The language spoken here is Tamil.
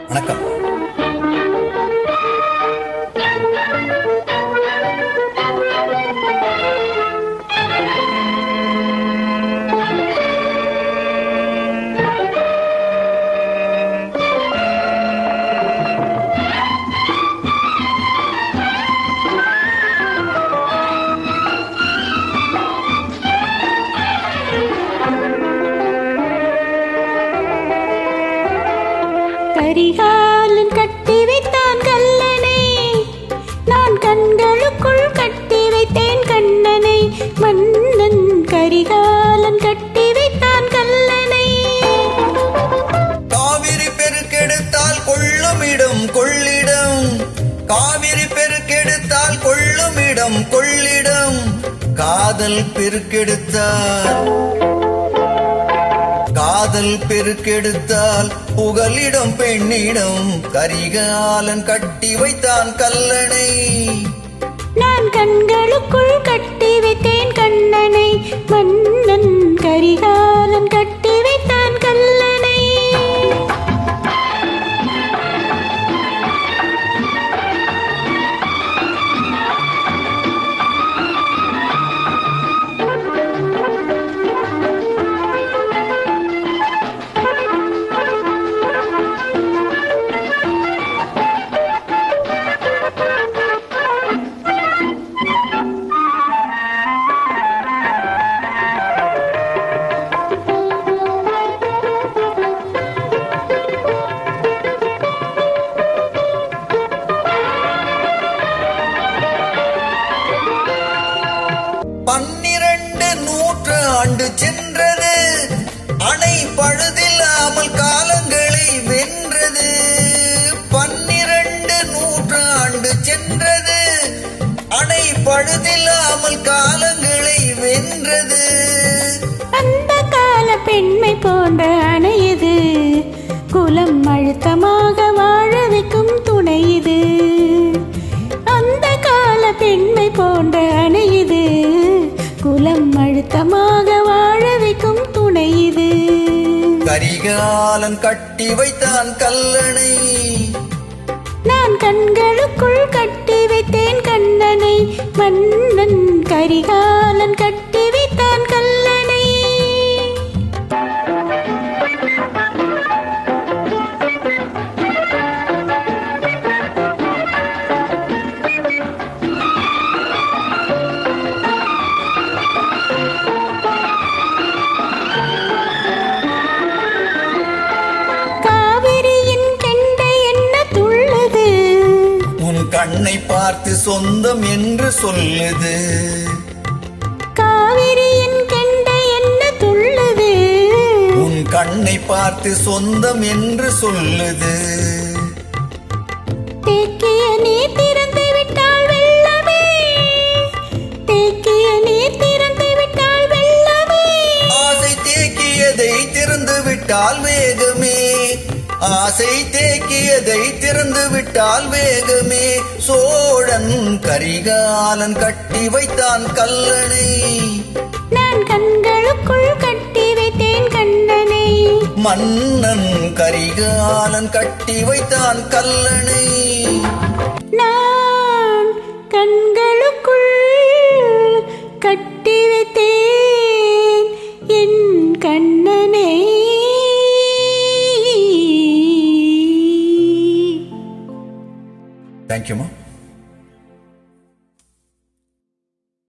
வணக்கம். கரிகாலன் கட்டி வைத்தான் கல்லனை, நான் கண்களுக்குள் கட்டி வைத்தேன் கண்ணனை. மன்னன் கரிகாலன் கட்டி வைத்தான் கல்லனை. காவிரி பெருக்கெடுத்தால் கொள்ளுமிடம் கொள்ளிடம், காவிரி பெருக்கெடுத்தால் கொள்ளுமிடம் கொள்ளிடம், காதல் பெருக்கெடுத்தால் காதல் பெருக்கெடுத்தால் புகலிடம் பெண்ணிடம். கரிகாலன் கட்டி வைத்தான் கல்லனை, நான் கண்களுக்குள் கட்டி வைத்தேன் கண்ணனை. மன்னன் கரிகாலன் கட்டி வைத்தான் கல்லனை. ஆண்டு சென்றது, அணை பழுதில்லாமல் காலங்களை வென்றது. 12 நூற்றாண்டு சென்றது, அணை பழுதில்லாமல் காலங்களை வென்றது. அந்த கால பெண்மை போன்ற அணையது, குலம் அழுத்தமாக வாழ வைக்கும் துணை இது. அந்த கால பெண்மை போன்ற அணையது, குலம் அழுத்தமாக வாழ வைக்கும் துணை இது. கரிகாலன் கட்டி வைத்தான் கல்லனை, நான் கண்களுக்குள் கட்டி வைத்தேன் கண்ணனை. மன்னன் கரிகாலன் கட்டி வைத்தான் கல்லனை. கண்ணை பார்த்து சொந்தம் என்று சொல்லுது, காவிரியின் கெண்டை என்ன துள்ளுது. உன் கண்ணை பார்த்து சொந்தம் என்று சொல்லுது. தேக்கிய நீர் திறந்து விட்டால் வெள்ளமே, தேக்கிய நீர் திறந்து விட்டால் வெள்ளமே. ஆசை தேக்கியதை திறந்து விட்டால் வேகமே, ஆசை தேக்கியதை திறந்து விட்டால் வேகமே. சோழன் கரிகாலன் கட்டி வைத்தான் கல்லனை, நான் கண்களுக்குள் கட்டி வைத்தேன் கண்ணனை. மன்னன் கரிகாலன் கட்டி வைத்தான் கல்லனை, நான் கண்களுக்குள் கட்டி வைத்தேன் என் கண்ணனை. Thank you, Ma.